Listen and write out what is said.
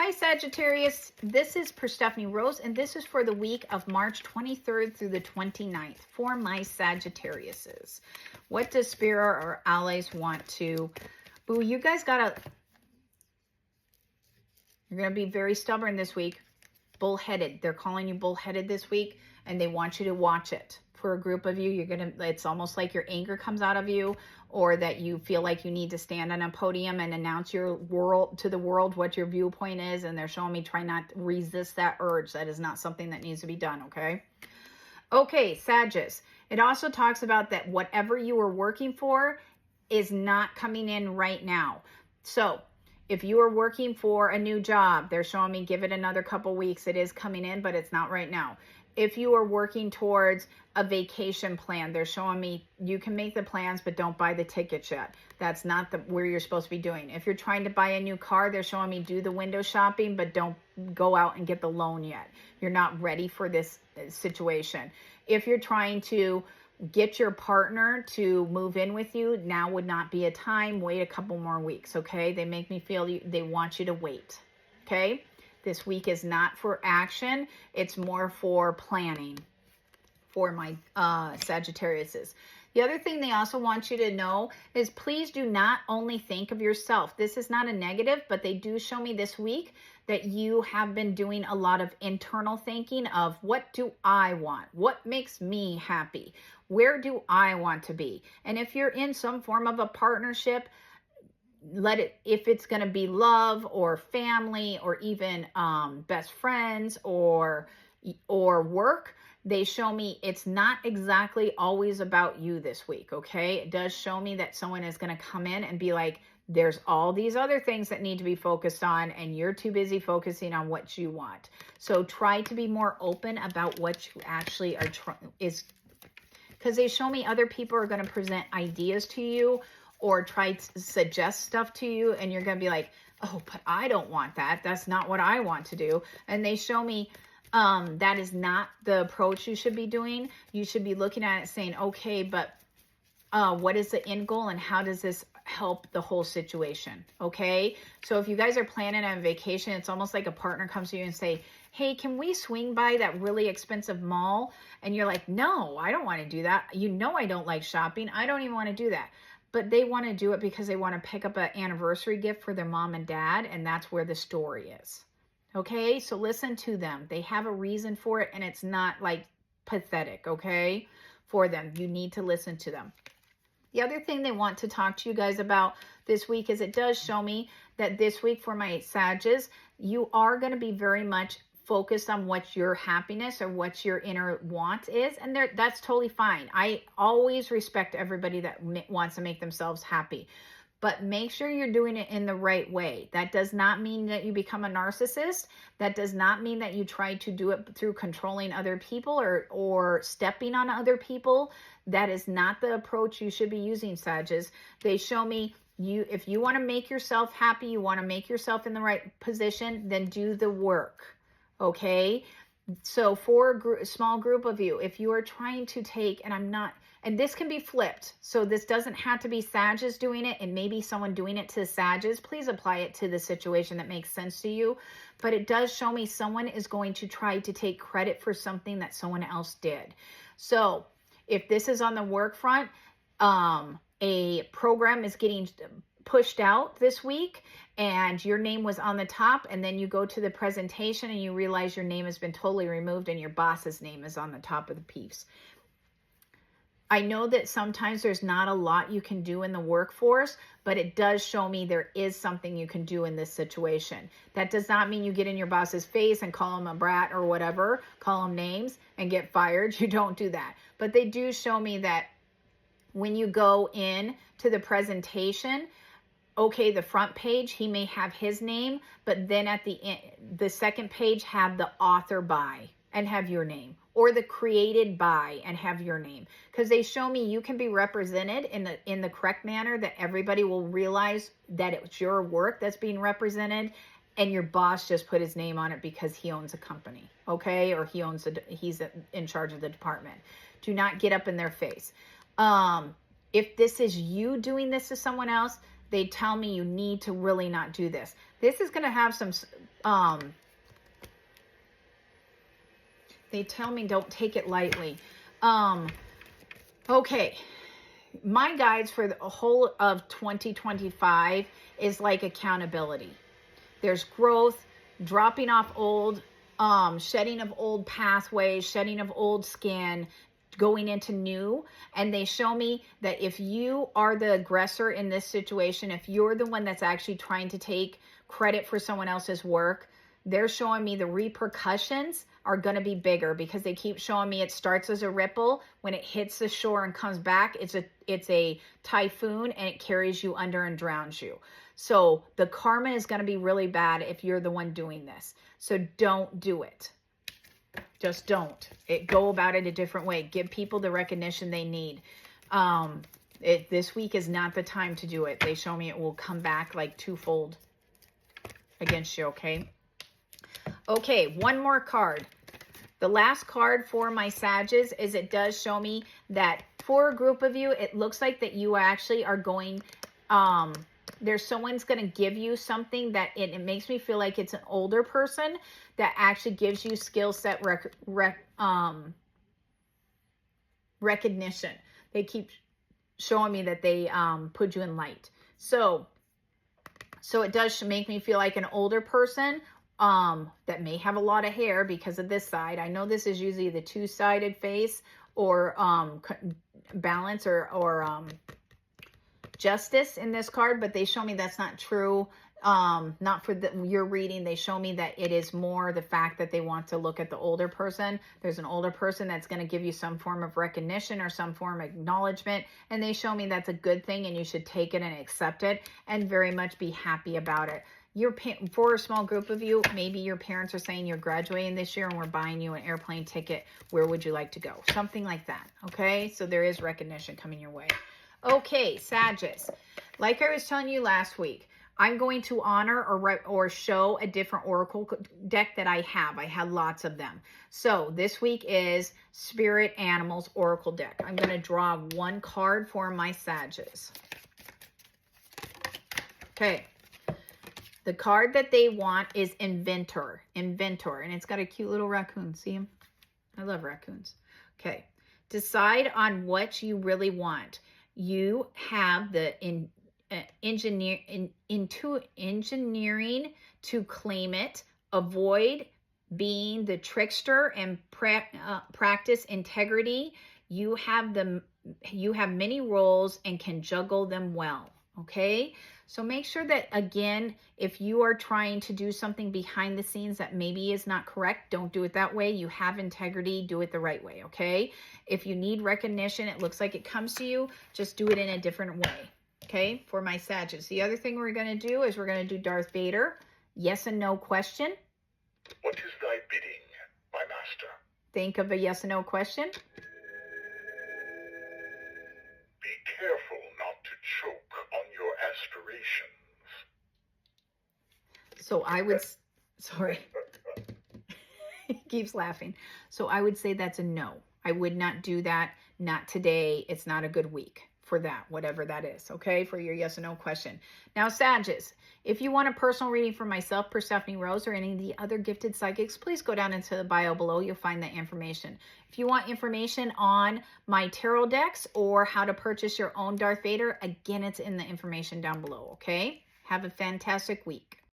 Hi, Sagittarius. This is Perstephane Rose, and this is for the week of March 23rd through the 29th for my Sagittariuses. What does Spirit or allies want to... Ooh, you guys gotta... You're going to be very stubborn this week. Bullheaded. They're calling you bullheaded this week, and they want you to watch it. For a group of you, it's almost like your anger comes out of you, or that you feel like you need to stand on a podium and announce your world to the world what your viewpoint is, and they're showing me try not to resist that urge. That is not something that needs to be done, okay? Okay, Sagittarius. It also talks about that whatever you are working for is not coming in right now. So, if you are working for a new job, they're showing me give it another couple weeks. It is coming in, but it's not right now. If you are working towards a vacation plan, they're showing me you can make the plans, but don't buy the tickets yet. That's not where you're supposed to be doing. If you're trying to buy a new car, they're showing me do the window shopping, but don't go out and get the loan yet. You're not ready for this situation. If you're trying to get your partner to move in with you, now would not be a time. Wait a couple more weeks, okay? They make me feel they want you to wait, okay? This week is not for action. It's more for planning for my Sagittariuses. The other thing they also want you to know is please do not only think of yourself. This is not a negative, but they do show me this week that you have been doing a lot of internal thinking of what do I want? What makes me happy? Where do I want to be? And if you're in some form of a partnership, if it's going to be love or family or even best friends or work, they show me it's not exactly always about you this week, okay? It does show me that someone is going to come in and be like, there's all these other things that need to be focused on, and you're too busy focusing on what you want. So try to be more open about what you actually are because they show me other people are going to present ideas to you or try to suggest stuff to you, and you're going to be like, oh, but I don't want that. That's not what I want to do. And they show me that is not the approach you should be doing. You should be looking at it saying, okay, but what is the end goal and how does this help the whole situation, okay? So if you guys are planning on vacation, it's almost like a partner comes to you and say, hey, can we swing by that really expensive mall? And you're like, no, I don't want to do that. You know I don't like shopping. I don't even want to do that. But they want to do it because they want to pick up an anniversary gift for their mom and dad, and that's where the story is. Okay, so listen to them. They have a reason for it, and it's not like pathetic, okay, for them. You need to listen to them. The other thing they want to talk to you guys about this week is it does show me that this week for my Sagittarius, you are going to be very much focused on what your happiness or what your inner want is, and that's totally fine. I always respect everybody that wants to make themselves happy, but make sure you're doing it in the right way. That does not mean that you become a narcissist. That does not mean that you try to do it through controlling other people or stepping on other people. That is not the approach you should be using, Sagittarius. They show me if you want to make yourself happy, you want to make yourself in the right position, then do the work. Okay, so for a small group of you, if you are trying to take, and this can be flipped, so this doesn't have to be Sagittarius doing it, and maybe someone doing it to Sagittarius, please apply it to the situation that makes sense to you, but it does show me someone is going to try to take credit for something that someone else did. So if this is on the work front, a program is getting pushed out this week and your name was on the top, and then you go to the presentation and you realize your name has been totally removed and your boss's name is on the top of the piece. I know that sometimes there's not a lot you can do in the workforce, but it does show me there is something you can do in this situation. That does not mean you get in your boss's face and call him a brat or whatever, call him names and get fired. You don't do that. But they do show me that when you go in to the presentation, okay, the front page, he may have his name, but then at the second page have the author by and have your name, or the created by and have your name. Because they show me you can be represented in the correct manner that everybody will realize that it's your work that's being represented, and your boss just put his name on it because he owns a company, okay? Or he's in charge of the department. Do not get up in their face. If this is you doing this to someone else, they tell me you need to really not do this. This is going to have some They tell me don't take it lightly. Okay. My guides for the whole of 2025 is like accountability. There's growth, dropping off old, shedding of old pathways, shedding of old skin, going into new. And they show me that if you are the aggressor in this situation, if you're the one that's actually trying to take credit for someone else's work, they're showing me the repercussions are going to be bigger, because they keep showing me it starts as a ripple. When it hits the shore and comes back, it's a typhoon, and it carries you under and drowns you. So the karma is going to be really bad if you're the one doing this. So don't do it. Just don't. Go about it a different way. Give people the recognition they need. This week is not the time to do it. They show me it will come back like twofold against you, okay? Okay, one more card. The last card for my Sages is, it does show me that for a group of you, it looks like that you actually are going, there's someone's going to give you something that it makes me feel like it's an older person that actually gives you skill set recognition. They keep showing me that they put you in light. So it does make me feel like an older person that may have a lot of hair because of this side. I know this is usually the two-sided face, or balance, or justice in this card, but they show me that's not true. Not for your reading. They show me that it is more the fact that they want to look at the older person. There's an older person that's going to give you some form of recognition or some form of acknowledgement, and they show me that's a good thing, and you should take it and accept it and very much be happy about it. For a small group of you, maybe your parents are saying you're graduating this year and we're buying you an airplane ticket. Where would you like to go? Something like that. Okay, so there is recognition coming your way. Okay, Sagittarius, like I was telling you last week, I'm going to honor or show a different oracle deck that I have. I had lots of them. So this week is Spirit Animals Oracle deck. I'm going to draw one card for my Sagittarius. Okay. The card that they want is Inventor. Inventor. And it's got a cute little raccoon. See him? I love raccoons. Okay. Decide on what you really want. You have the engineering to claim it. Avoid being the trickster and practice integrity. You have many roles and can juggle them well. Okay, so make sure that, again, if you are trying to do something behind the scenes that maybe is not correct, don't do it that way. You have integrity, do it the right way, okay? If you need recognition, it looks like it comes to you, just do it in a different way, okay, for my Sagittarius. The other thing we're going to do is we're going to do Darth Vader, yes and no question. What is thy bidding, my master? Think of a yes and no question. Be careful not to choke on your aspirations. So I would, sorry, he keeps laughing. So I would say that's a no. I would not do that. Not today. It's not a good week for that, whatever that is, okay, for your yes or no question. Now, Sagittarius, if you want a personal reading for myself, Perstephane Rose, or any of the other gifted psychics, please go down into the bio below. You'll find that information. If you want information on my tarot decks or how to purchase your own Darth Vader, again, it's in the information down below, okay? Have a fantastic week.